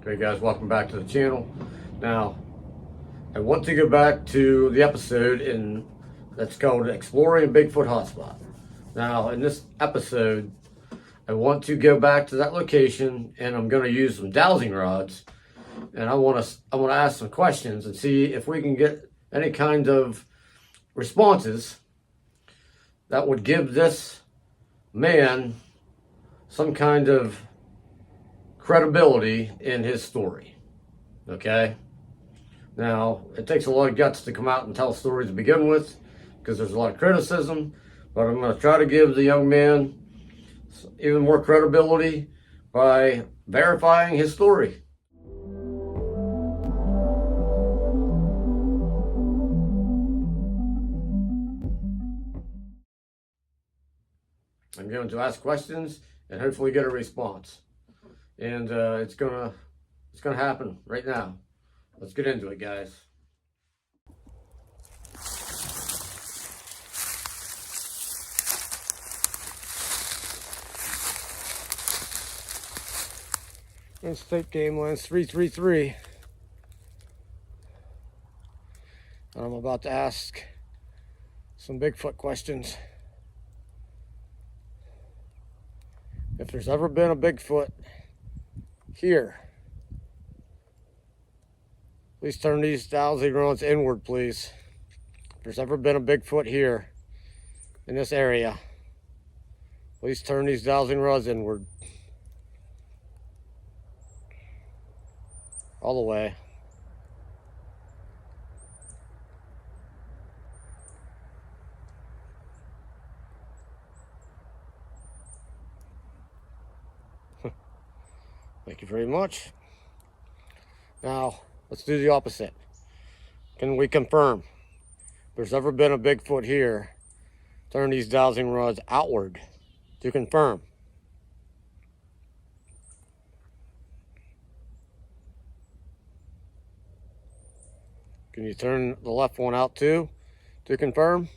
Hey guys, welcome back to the channel. Now, I want to go back to the episode that's called Exploring a Bigfoot Hotspot. Now, in this episode, I want to go back to that location, and I'm going to use some dowsing rods, and I want to ask some questions and see if we can get any kind of responses that would give this man some kind of credibility in his story. Okay? Now, it takes a lot of guts to come out and tell stories to begin with, because there's a lot of criticism, but I'm going to try to give the young man even more credibility by verifying his story. I'm going to ask questions and hopefully get a response. And it's gonna happen right now. Let's get into it, guys. And state game lines 333. And I'm about to ask some Bigfoot questions. If there's ever been a Bigfoot here, please turn these dowsing rods inward, please. If there's ever been a Bigfoot here in this area, please turn these dowsing rods inward. All the way. Thank you very much. Now, let's do the opposite. Can we confirm if there's ever been a Bigfoot here? Turn these dowsing rods outward to confirm. Can you turn the left one out too to confirm?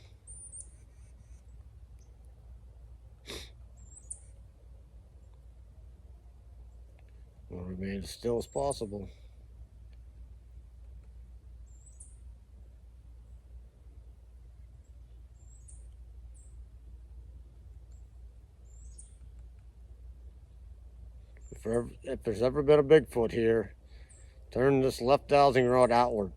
We'll remain as still as possible. If there's ever been a Bigfoot here, turn this left dowsing rod outward.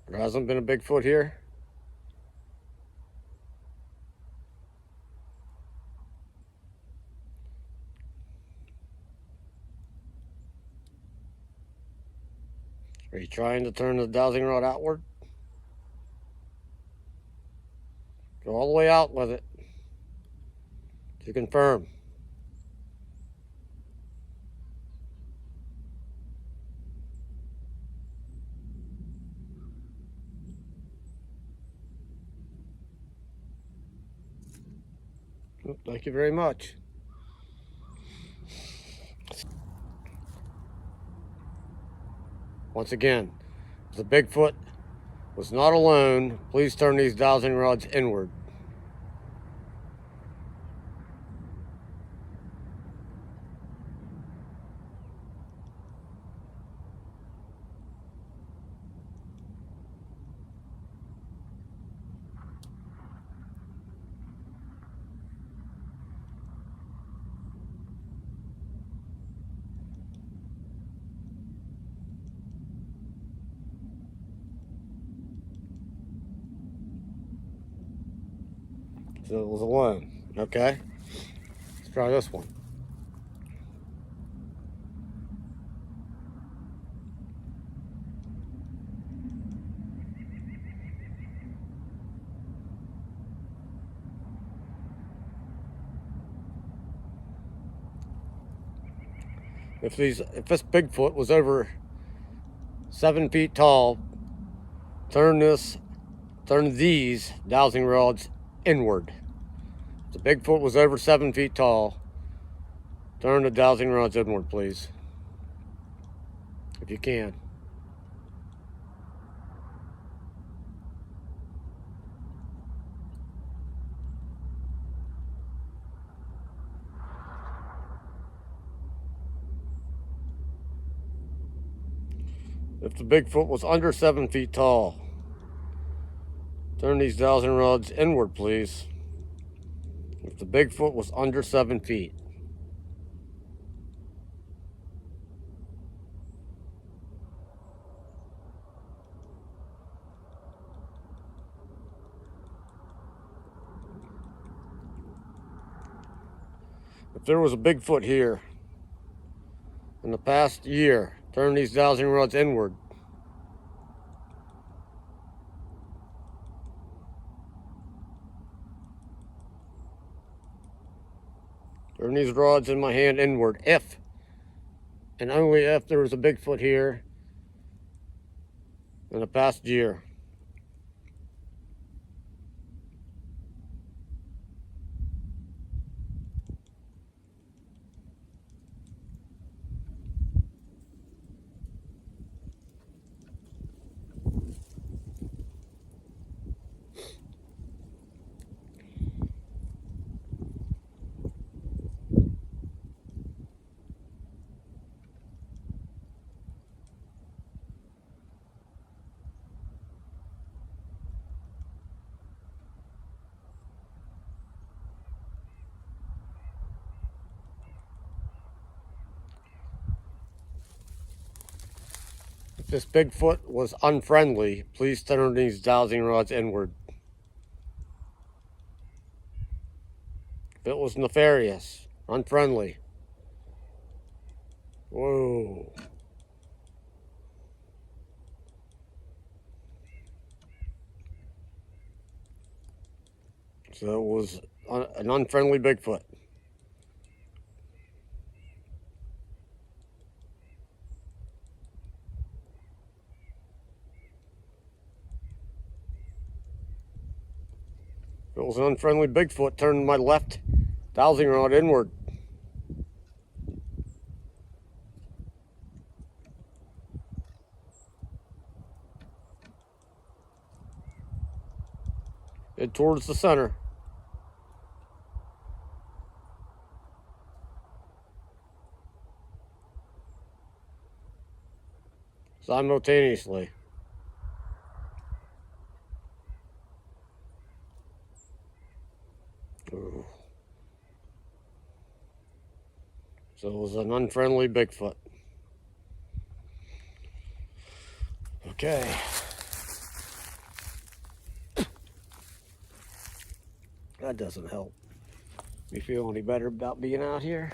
There hasn't been a Bigfoot here. Are you trying to turn the dowsing rod outward? Go all the way out with it to confirm. Thank you very much. Once again, if the Bigfoot was not alone, please turn these dowsing rods inward. So it was alone. Okay, let's try this one. If this Bigfoot was over 7 feet tall, turn these dowsing rods inward. If the Bigfoot was over 7 feet tall, turn the dowsing rods inward, please. if you can. If the Bigfoot was under 7 feet tall, turn these dowsing rods inward, please. If the Bigfoot was under 7 feet. If there was a Bigfoot here in the past year, turn these dowsing rods inward. Turn these rods in my hand inward. If and only if there was a Bigfoot here in the past year. If this Bigfoot was unfriendly, please turn these dowsing rods inward. If it was nefarious, unfriendly. Whoa. So it was an unfriendly Bigfoot. If it was an unfriendly Bigfoot, turn my left dowsing rod inward. Head towards the center. Simultaneously. Ooh. So it was an unfriendly Bigfoot. Okay. That doesn't help me feel any better about being out here.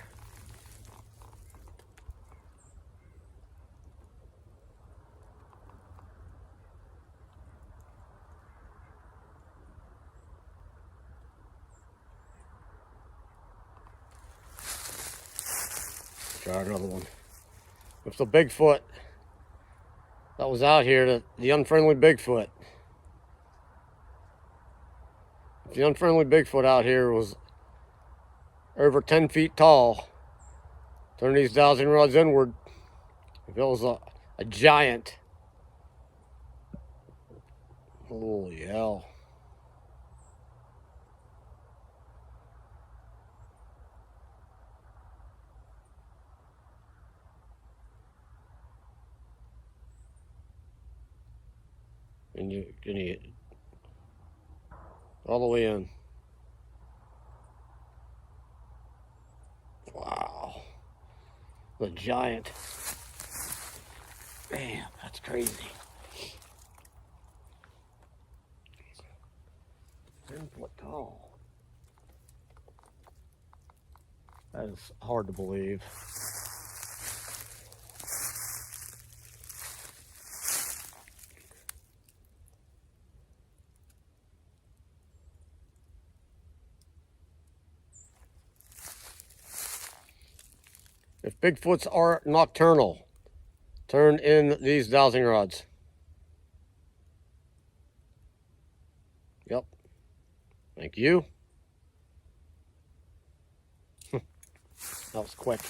Try another one. If the Bigfoot that was out here, the unfriendly Bigfoot, if the unfriendly Bigfoot out here was over 10 feet tall, turn these dowsing rods inward. If it was a giant, holy hell. And you all the way in. Wow. The giant. Man, that's crazy. 10 foot tall. That is hard to believe. If Bigfoots are nocturnal, turn in these dowsing rods. Yep. Thank you. That was quick.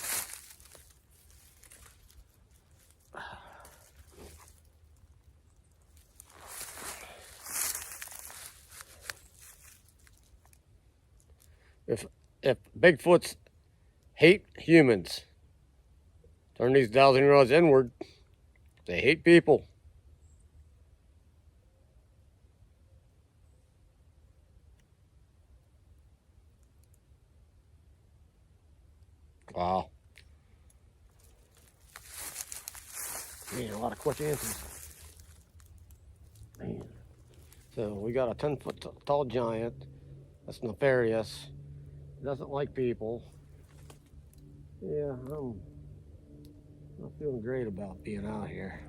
if Bigfoots hate humans, turn these dowsing rods inward. They hate people. Wow. Man, a lot of quick answers. Man. So we got a 10-foot tall giant. That's nefarious. Doesn't like people. Yeah, I'm not feeling great about being out here.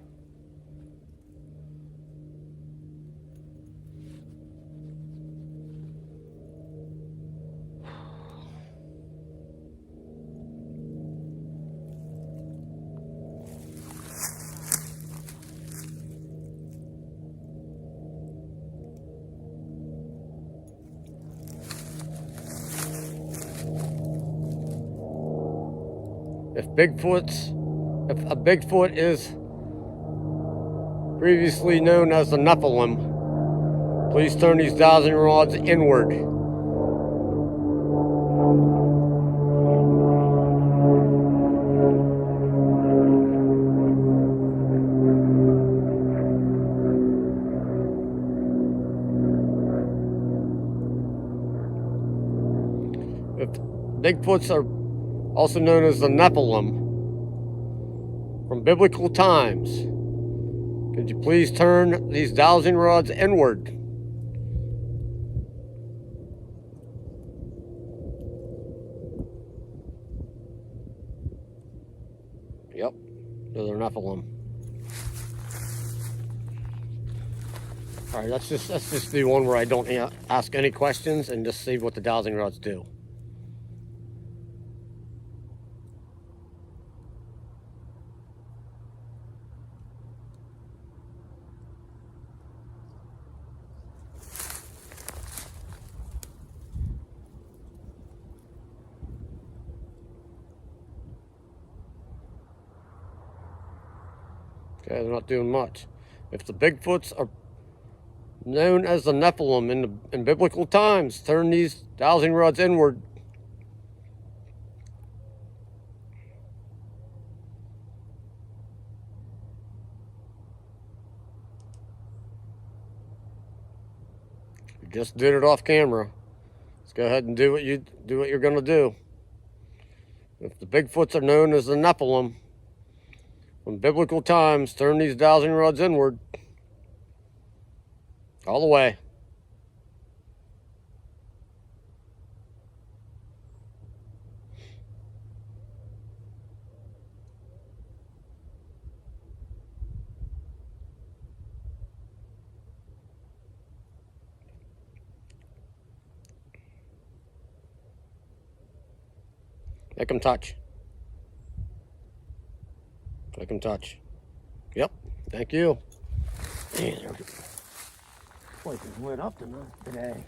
If a Bigfoot is previously known as the Nephilim, please turn these dowsing rods inward. If Bigfoots are also known as the Nephilim from biblical times, could you please turn these dowsing rods inward? Yep, they're the Nephilim. All right, let's just do one where I don't ask any questions and just see what the dowsing rods do. Okay, they're not doing much. If the Bigfoots are known as the Nephilim in biblical times, turn these dowsing rods inward. You just did it off camera. Let's go ahead and do what you're gonna do. If the Bigfoots are known as the Nephilim from biblical times, turn these dowsing rods inward. All the way. Make them touch. Make them touch. Yep. Thank you. Man, their places went up today.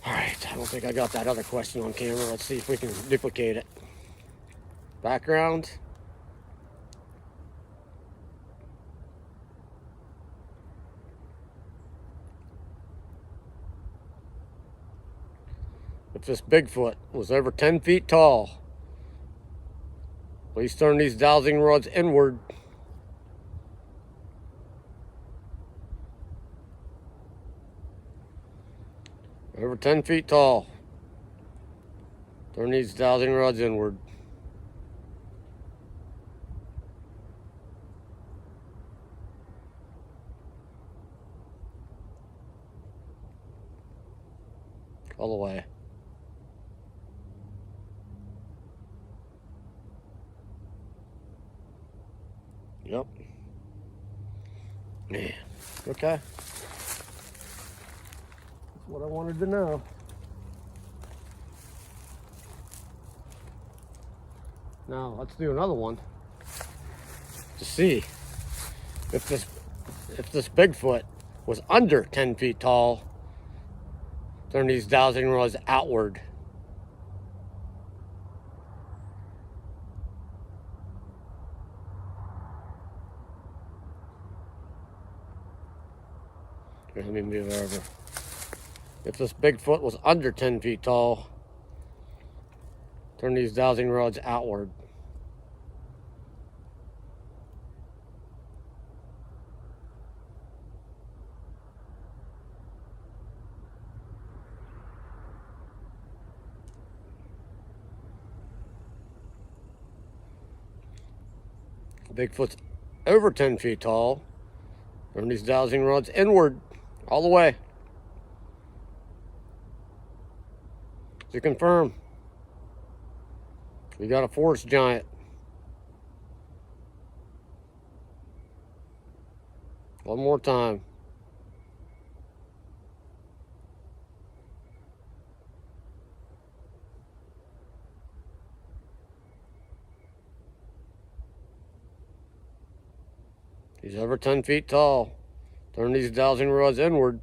All right. I don't think I got that other question on camera. Let's see if we can duplicate it. Background. If this Bigfoot was over 10 feet tall, please turn these dowsing rods inward. Over 10 feet tall, turn these dowsing rods inward. All the way. Yep. Man. Okay. That's what I wanted to know. Now let's do another one to see if this Bigfoot was under 10 feet tall. Turn these dowsing rods outward. Let me move over. If this Bigfoot was under 10 feet tall, turn these dowsing rods outward. Bigfoot's over 10 feet tall, turn these dowsing rods inward, all the way. To confirm, we got a forest giant. One more time. He's over 10 feet tall. Turn these dowsing rods inward.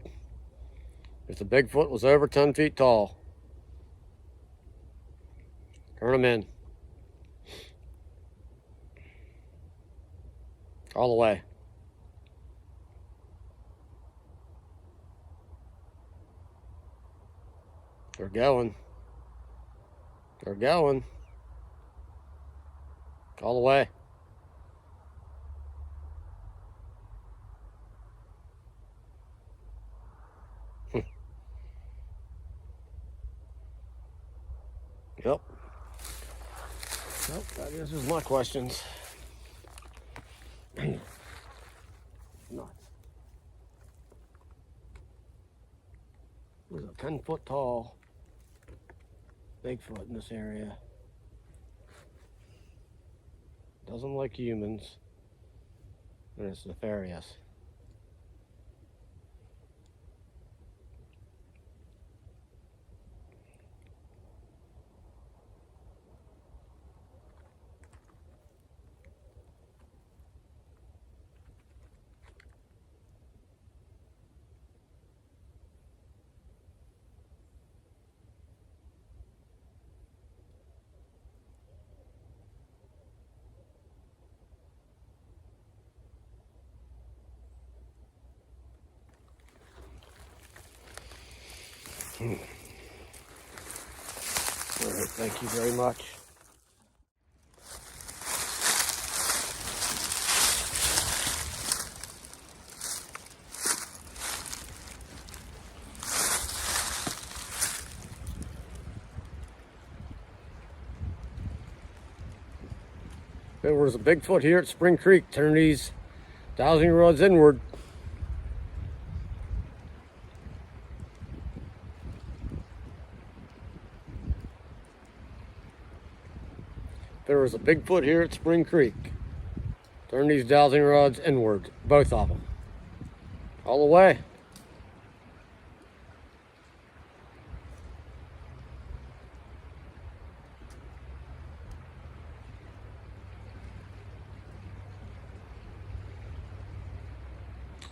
If the Bigfoot was over 10 feet tall, turn them in. All the way. They're going. They're going. All the way. Yep. Nope, that answers my questions. Nuts. There's a 10-foot tall Bigfoot in this area. Doesn't like humans. And it's nefarious. All right, thank you very much. There was a Bigfoot here at Spring Creek. Turn these dowsing rods inward. There was a Bigfoot here at Spring Creek. Turn these dowsing rods inward, both of them. All the way.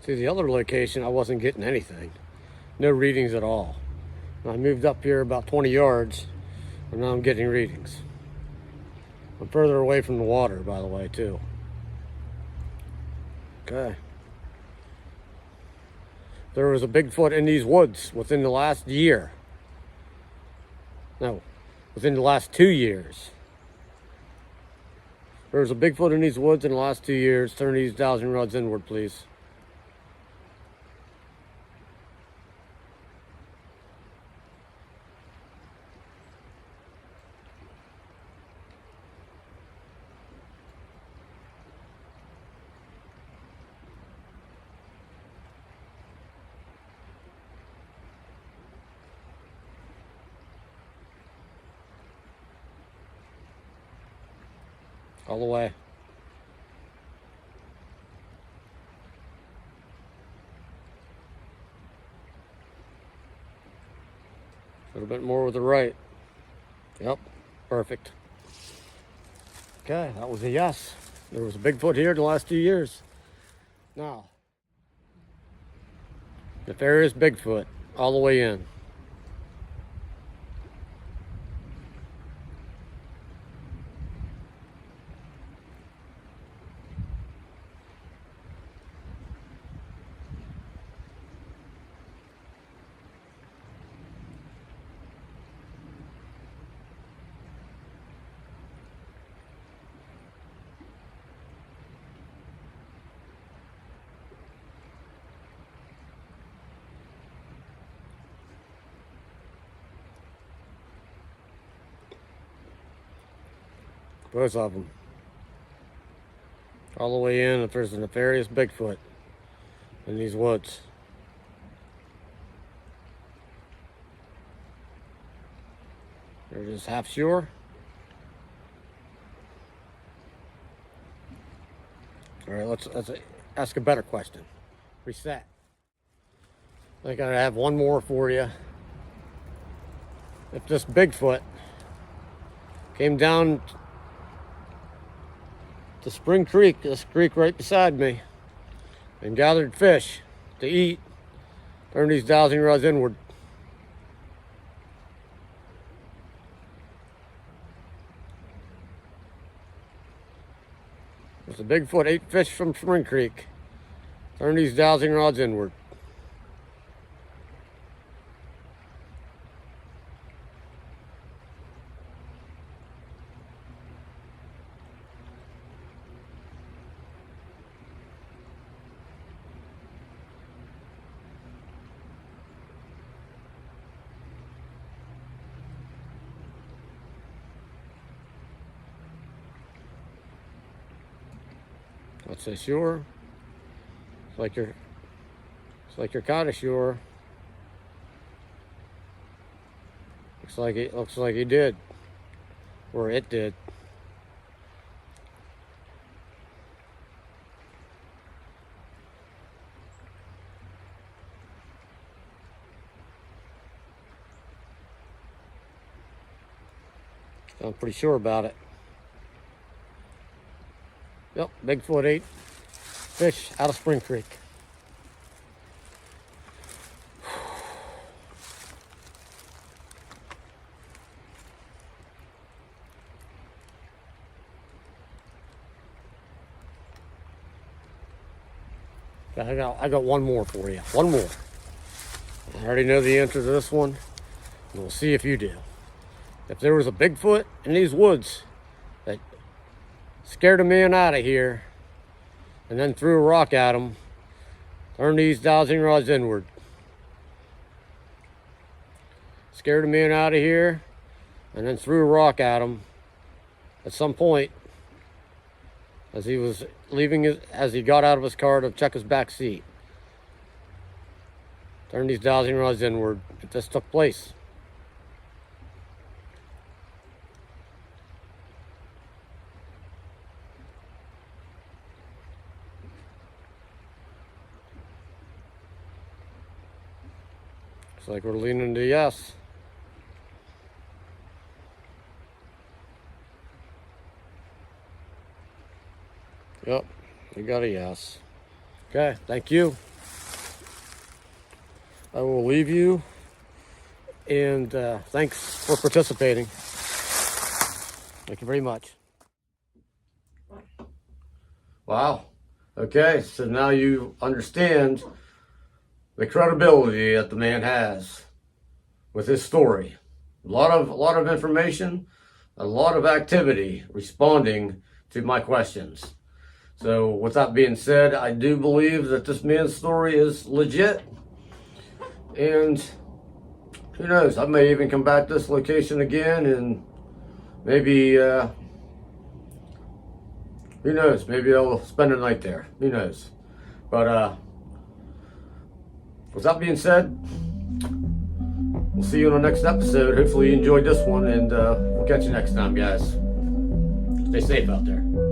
See, the other location, I wasn't getting anything. No readings at all. I moved up here about 20 yards, and now I'm getting readings. I'm further away from the water, by the way, too. Okay. There was a Bigfoot in these woods within the last year. No, within the last 2 years. There was a Bigfoot in these woods in the last 2 years. Turn these dowsing rods inward, please. All the way. A little bit more with the right. Yep, perfect. Okay, that was a yes. There was a Bigfoot here in the last 2 years. Now, if there is Bigfoot, all the way in. Both of them. All the way in if there's a nefarious Bigfoot in these woods. They're just half sure. All right, let's ask a better question. Reset. I think I have one more for you. If this Bigfoot came down to Spring Creek, this creek right beside me, and gathered fish to eat, turn these dowsing rods inward. If the Bigfoot ate fish from Spring Creek, turn these dowsing rods inward. Let's say sure. It's like you're kind of sure. Looks like he did, or it did. I'm pretty sure about it. Yep, Bigfoot ate fish out of Spring Creek. I got one more for you. One more. I already know the answer to this one, and we'll see if you do. If there was a Bigfoot in these woods that scared a man out of here and then threw a rock at him, turn these dowsing rods inward. Scared a man out of here and then threw a rock at him at some point as he was leaving as he got out of his car to check his back seat. Turn these dowsing rods inward if this took place. Looks like we're leaning to yes. Yep, we got a yes. Okay, thank you. I will leave you, and thanks for participating. Thank you very much. Wow. Okay, so now you understand the credibility that the man has with his story. A lot of information, a lot of activity responding to my questions. So with that being said, I do believe that this man's story is legit. And who knows, I may even come back to this location again and maybe, who knows, maybe I'll spend a night there. Who knows? But with that being said, we'll see you on the next episode. Hopefully you enjoyed this one, and we'll catch you next time, guys. Stay safe out there.